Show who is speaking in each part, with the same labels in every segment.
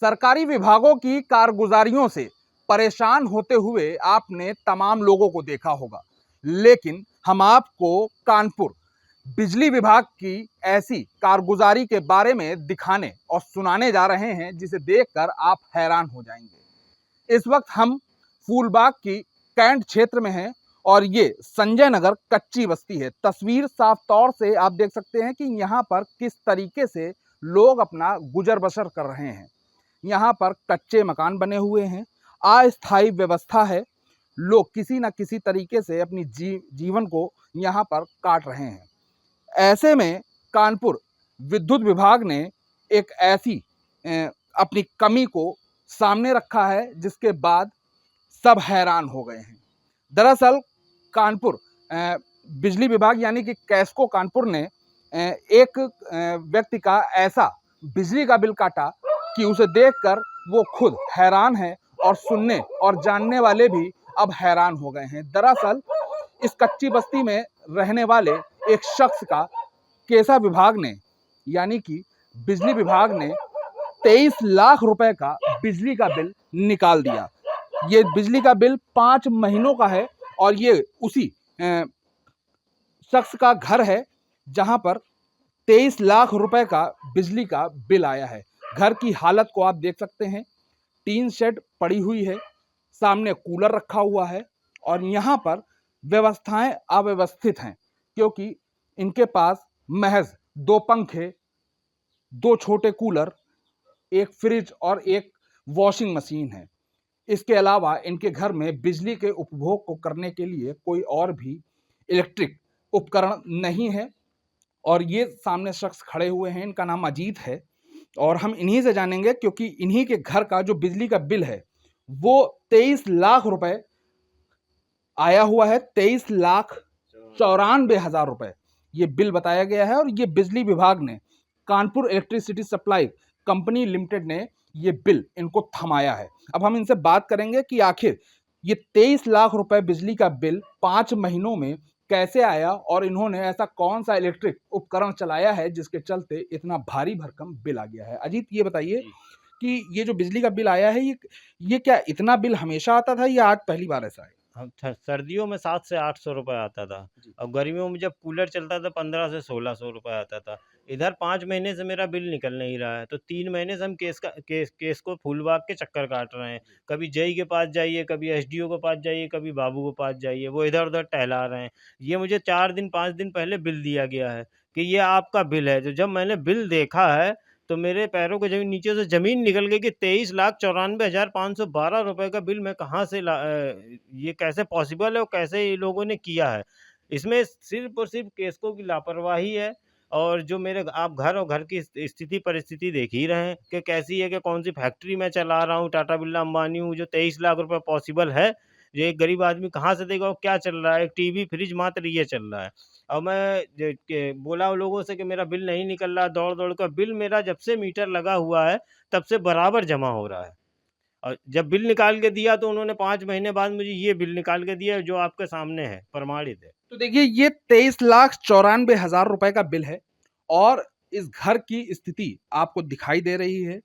Speaker 1: सरकारी विभागों की कारगुजारियों से परेशान होते हुए आपने तमाम लोगों को देखा होगा, लेकिन हम आपको कानपुर बिजली विभाग की ऐसी कारगुजारी के बारे में दिखाने और सुनाने जा रहे हैं जिसे देखकर आप हैरान हो जाएंगे। इस वक्त हम फूलबाग की कैंट क्षेत्र में हैं और ये संजय नगर कच्ची बस्ती है। तस्वीर साफ तौर से आप देख सकते हैं कि यहाँ पर किस तरीके से लोग अपना गुजर बसर कर रहे हैं। यहाँ पर कच्चे मकान बने हुए हैं, अस्थायी व्यवस्था है, लोग किसी न किसी तरीके से अपनी जीवन को यहाँ पर काट रहे हैं। ऐसे में कानपुर विद्युत विभाग ने एक ऐसी अपनी कमी को सामने रखा है जिसके बाद सब हैरान हो गए हैं। दरअसल कानपुर बिजली विभाग यानी कि कैस्को कानपुर ने एक व्यक्ति का ऐसा बिजली का बिल काटा कि उसे देखकर वो खुद हैरान है और सुनने और जानने वाले भी अब हैरान हो गए हैं। दरअसल इस कच्ची बस्ती में रहने वाले एक शख्स का कैसा विभाग ने यानी कि बिजली विभाग ने 23 लाख रुपए का बिजली का बिल निकाल दिया। ये बिजली का बिल 5 महीनों का है और ये उसी शख्स का घर है जहां पर 23 लाख रुपए का बिजली का बिल आया है। घर की हालत को आप देख सकते हैं, टीन शेड पड़ी हुई है, सामने कूलर रखा हुआ है और यहाँ पर व्यवस्थाएं अव्यवस्थित हैं क्योंकि इनके पास महज 2 पंखे, 2 छोटे कूलर, एक फ्रिज और एक वॉशिंग मशीन है। इसके अलावा इनके घर में बिजली के उपभोग को करने के लिए कोई और भी इलेक्ट्रिक उपकरण नहीं है। और ये सामने शख्स खड़े हुए हैं, इनका नाम अजीत है और हम इन्हीं से जानेंगे क्योंकि इन्हीं के घर का जो बिजली का बिल है वो 23 लाख रुपए आया हुआ है। 23,94,000 रुपए ये बिल बताया गया है और ये बिजली विभाग ने Kanpur electricity supply company limited ने ये बिल इनको थमाया है। अब हम इनसे बात करेंगे कि आखिर ये 23 लाख रुपए बिजली का बिल 5 महीनों में कैसे आया और इन्होंने ऐसा कौन सा इलेक्ट्रिक उपकरण चलाया है जिसके चलते इतना भारी भरकम बिल आ गया है। अजीत, ये बताइए कि ये जो बिजली का बिल आया है ये क्या इतना बिल हमेशा आता था या आज पहली बार ऐसा है?
Speaker 2: सर्दियों में 700 से 800 रुपये आता था और गर्मियों में जब कूलर चलता था 1500 से 1600 रुपये आता था। इधर 5 महीने से मेरा बिल निकल नहीं रहा है, तो 3 महीने से हम केस को फूलबाग के चक्कर काट रहे हैं। कभी जेई के पास जाइए, कभी एसडीओ के पास जाइए, कभी बाबू के पास जाइए, वो इधर उधर टहला रहे हैं। ये मुझे 4 दिन 5 दिन पहले बिल दिया गया है कि ये आपका बिल है। जब मैंने बिल देखा है तो मेरे पैरों के जमीन नीचे से ज़मीन निकल गई कि 23,94,512 रुपए का बिल मैं कहाँ से ये कैसे पॉसिबल है और कैसे ये लोगों ने किया है। इसमें सिर्फ़ और सिर्फ़ केस्को की लापरवाही है और जो मेरे आप घर और घर की स्थिति परिस्थिति देख ही रहे हैं कि कैसी है, कि कौन-सी फैक्ट्री मैं चला रहा हूँ, टाटा बिरला अंबानी हूँ, जो 23 लाख रुपए पॉसिबल है। ये एक गरीब आदमी कहाँ से देगा और क्या चल रहा है? एक टीवी, फ्रिज मात्र ये चल रहा है। और मैं बोला उन लोगों से कि मेरा बिल नहीं निकल रहा, दौड़-दौड़ कर बिल मेरा जब से मीटर लगा हुआ है, तब से बराबर जमा हो रहा है। और जब बिल निकाल के दिया तो उन्होंने 5 महीने बाद मुझे ये बिल निकाल के दिया जो आपके सामने है, प्रमाणित है।
Speaker 1: तो देखिए, ये 23,94,000 रुपए का बिल है और इस घर की स्थिति आपको दिखाई दे रही है।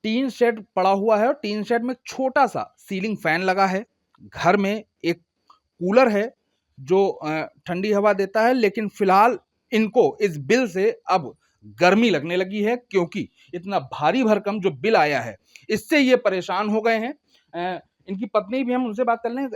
Speaker 1: टीन शेड पड़ा हुआ है और टीन शेड में छोटा सा सीलिंग फैन लगा है। घर में एक कूलर है जो ठंडी हवा देता है, लेकिन फिलहाल इनको इस बिल से अब गर्मी लगने लगी है क्योंकि इतना भारी भरकम जो बिल आया है इससे ये परेशान हो गए हैं। इनकी पत्नी भी, हम उनसे बात कर लें।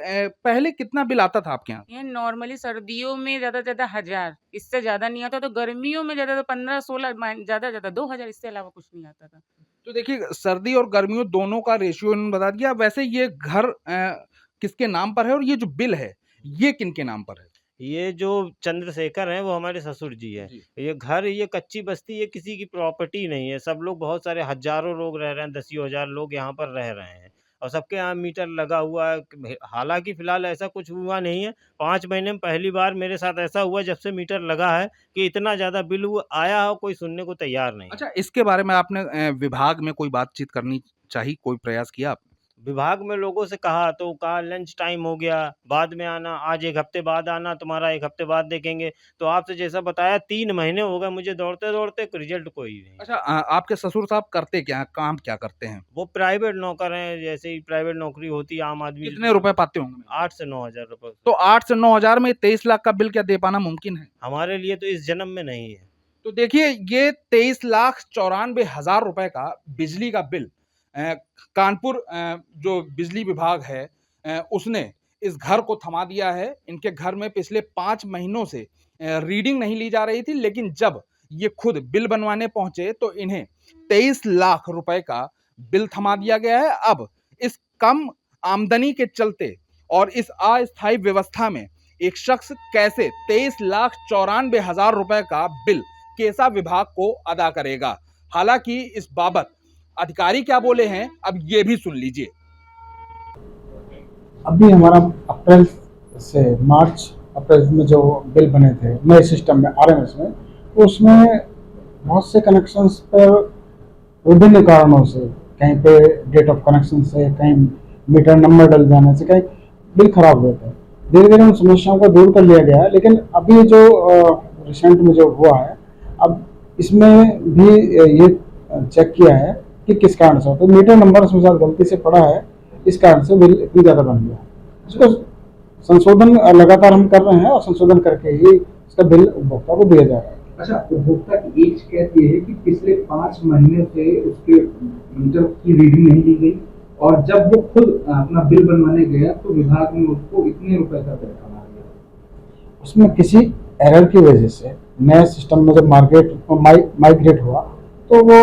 Speaker 1: पहले कितना बिल आता था आपके यहाँ?
Speaker 3: ये नॉर्मली सर्दियों में ज़्यादा से ज़्यादा 1000, इससे ज़्यादा नहीं आता। तो गर्मियों में ज़्यादा तो 15-16, ज़्यादा ज़्यादा 2000, इससे अलावा कुछ नहीं आता था।
Speaker 1: तो देखिए, सर्दी और गर्मियों दोनों का रेशियो इन्होंने बता दिया। वैसे ये घर किसके नाम पर है और ये जो बिल है ये किनके नाम पर है?
Speaker 2: ये जो चंद्रशेखर हैं वो हमारे ससुर जी हैं। ये घर, ये कच्ची बस्ती, ये किसी की प्रॉपर्टी नहीं है। सब लोग, बहुत सारे हज़ारों लोग रह रहे हैं, 10 हज़ार लोग यहाँ पर रह रहे हैं और सबके यहाँ मीटर लगा हुआ है। हालाँकि फ़िलहाल ऐसा कुछ हुआ नहीं है। 5 महीने में पहली बार मेरे साथ ऐसा हुआ जब से मीटर लगा है कि इतना ज़्यादा बिल हुआ आया हो, कोई सुनने को तैयार नहीं है।
Speaker 1: अच्छा, इसके बारे में आपने विभाग में कोई बातचीत करनी चाहिए, कोई प्रयास किया आपने?
Speaker 2: विभाग में लोगों से कहा तो कहा लंच टाइम हो गया, बाद में आना, आज 1 हफ्ते बाद आना, तुम्हारा 1 हफ्ते बाद देखेंगे। तो आपसे जैसा बताया 3 महीने हो गए मुझे दौड़ते-दौड़ते, रिज़ल्ट कोई नहीं।
Speaker 1: अच्छा, आपके ससुर साहब करते क्या हैं? काम क्या करते हैं?
Speaker 2: वो प्राइवेट नौकर हैं, जैसे ही प्राइवेट नौकरी होती है आम आदमी
Speaker 1: कितने रुपए पाते होंगे?
Speaker 2: 8 से 9 हज़ार रुपए।
Speaker 1: तो 8 से 9 हज़ार में 23 लाख का बिल क्या दे पाना मुमकिन है?
Speaker 2: हमारे लिए तो इस जन्म में नहीं है।
Speaker 1: तो देखिए, ये 23,94,000 रुपए का बिजली का बिल कानपुर जो बिजली विभाग है उसने इस घर को थमा दिया है। इनके घर में पिछले 5 महीनों से रीडिंग नहीं ली जा रही थी, लेकिन जब ये खुद बिल बनवाने पहुंचे तो इन्हें 23 लाख रुपए का बिल थमा दिया गया है। अब इस कम आमदनी के चलते और इस अस्थायी व्यवस्था में एक शख्स कैसे 23,94,000 रुपए का बिल केसा विभाग को अदा करेगा। हालांकि इस बाबत अधिकारी क्या बोले हैं, अब ये भी सुन लीजिए।
Speaker 4: अभी हमारा अप्रैल से मार्च अप्रैल में जो बिल बने थे नए सिस्टम में आरएमएस में, तो उसमें बहुत से कनेक्शंस पर विभिन्न कारणों से, कहीं पे डेट ऑफ कनेक्शन से, कहीं मीटर नंबर डल जाने से, कहीं बिल खराब हुए थे। धीरे धीरे उन समस्याओं को दूर कर लिया गया है, लेकिन अभी जो रिसेंट में जो हुआ है, अब इसमें भी ये चेक किया है कि किस कारण से, तो मीटर नंबर उसमें साथ गलती से पड़ा है, इस कारण से बिल इतनी ज़्यादा बन गया। इसको संशोधन लगातार हम कर रहे हैं और संशोधन करके ही इसका बिल उपभोक्ता को दिया जाएगा।
Speaker 5: अच्छा, उपभोक्ता की एक शिकायत ये है कि पिछले 5 महीने से उसके मीटर की रीडिंग नहीं ली गई और जब वो खुद अपना बिल बनवाने गया तो विभाग ने उसको इतने रुपए का बिल बना दिया।
Speaker 4: उसमें किसी एरर की वजह से नए सिस्टम में जब माइग्रेट हुआ तो वो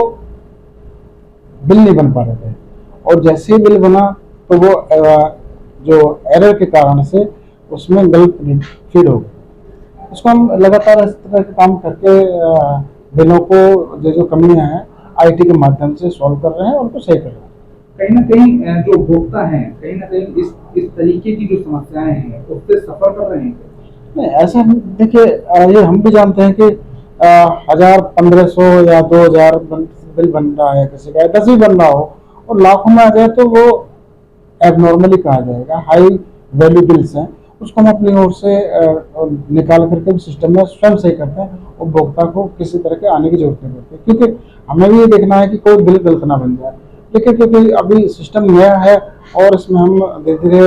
Speaker 4: बिल नहीं बन पा रहे थे, और जैसे ही बिल बना तो वो जो एरर के कारण से उसमें गलत फीड हो गई। उसको हम लगातार इस तरह के काम करके बिलों को जो कमियां हैं आईटी के माध्यम से सॉल्व कर रहे हैं और उनको सही कर रहे हैं।
Speaker 5: कहीं ना कहीं जो उपभोक्ता हैं कहीं ना कहीं इस तरीके की जो समस्याएं हैं उससे सफर कर रहे हैं।
Speaker 4: नहीं, ऐसा देखिए, ये हम भी जानते हैं कि 1000, 1500 या 2000 बिल बन रहा है, किसी का 10 भी बन रहा हो और लाखों में आ जाए तो वो एबनॉर्मली कहा जाएगा। हाई वैल्यू बिल्स हैं, उसको हम अपनी ओर से निकाल करके सिस्टम में स्वयं सही करते हैं। उपभोक्ता को किसी तरह के आने की जरूरत नहीं पड़ती, क्योंकि हमें भी ये देखना है कि कोई बिल गलत ना बन जाए। लेकिन क्योंकि अभी सिस्टम नया है और इसमें हम धीरे धीरे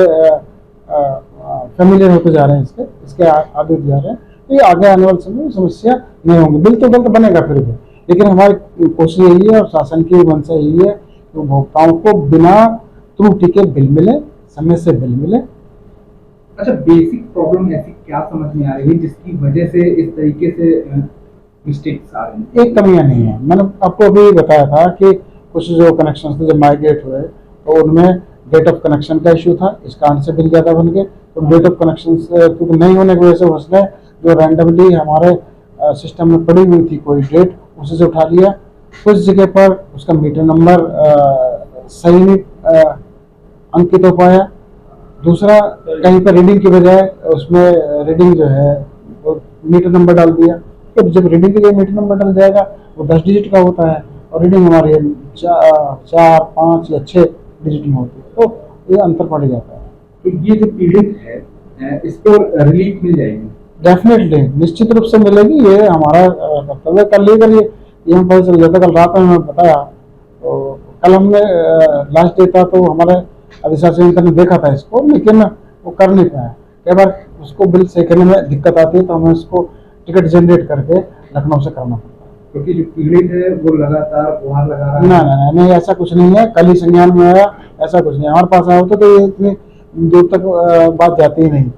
Speaker 4: फेमिलियर होते जा रहे हैं, इसके आगे जा रहे हैं, तो ये आगे आने वाले समय में समस्या नहीं होंगी। बिल तो गलत बनेगा फिर भी, लेकिन हमारी कोशिश यही है और शासन की मंशा यही है कि उपभोक्ताओं को बिना त्रुटि के बिल मिले, समय से बिल मिले।
Speaker 5: अच्छा, बेसिक प्रॉब्लम ऐसी क्या समझ में आ रही है जिसकी वजह से इस तरीके से मिस्टेक्स आ रही हैं?
Speaker 4: एक कमियां नहीं है, मैंने आपको अभी बताया था कि कुछ जो कनेक्शन थे जब माइग्रेट हुए तो उनमें डेट ऑफ कनेक्शन का इशू था, इस कारण से बिल ज़्यादा बन गए। तो डेट ऑफ कनेक्शन क्योंकि नहीं होने की वजह से उसने जो रैंडमली हमारे सिस्टम में पड़ी हुई थी कोई डेट, उसी से उठा लिया। कुछ जगह पर उसका मीटर नंबर सही नहीं अंकित हो पाया। दूसरा, कहीं पर रीडिंग की बजाय उसमें रीडिंग जो है वो मीटर नंबर डाल दिया। तो जब रीडिंग के लिए मीटर नंबर डल जाएगा वो 10 डिजिट का होता है और रीडिंग हमारी 4, 5 या 6 डिजिट में होती है, तो ये अंतर पड़ जाता है।
Speaker 5: तो ये जो पीड़ित है इसको रिलीफ मिल जाएगी?
Speaker 4: डेफिनेटली, निश्चित रूप से मिलेगी। ये हमारा कर्तव्य। कल ये हम पता चल जाता, कल रात में हमें बताया, तो कल हमने लास्ट डे था तो हमारे अधिशासी ने देखा था इसको, लेकिन वो कर नहीं पाया। कई बार उसको बिल सही करने में दिक्कत आती है तो हमें उसको टिकट जनरेट करके लखनऊ से करना पड़ता है।
Speaker 5: क्योंकि जो पीड़ित है वो लगातार गुहार लगा रहा है।
Speaker 4: नहीं, ऐसा कुछ नहीं है। कल ही संज्ञान में आया, ऐसा कुछ नहीं। हमारे पास आया होता तो ये इतनी दूर तक बात जाती ही नहीं।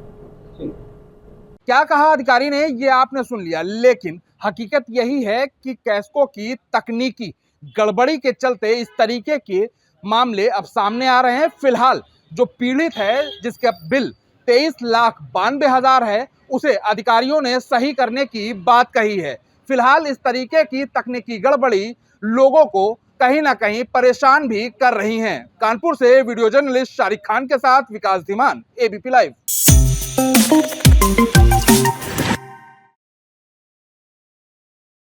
Speaker 1: क्या कहा अधिकारी ने ये आपने सुन लिया, लेकिन हकीकत यही है कि कैस्को की तकनीकी गड़बड़ी के चलते इस तरीके के मामले अब सामने आ रहे हैं। फिलहाल जो पीड़ित है जिसका बिल 23,92,000 है, उसे अधिकारियों ने सही करने की बात कही है। फिलहाल इस तरीके की तकनीकी गड़बड़ी लोगों को कहीं ना कहीं परेशान भी कर रही हैं। कानपुर से वीडियो जर्नलिस्ट शारिक खान के साथ विकास धीमान, एबीपी लाइव।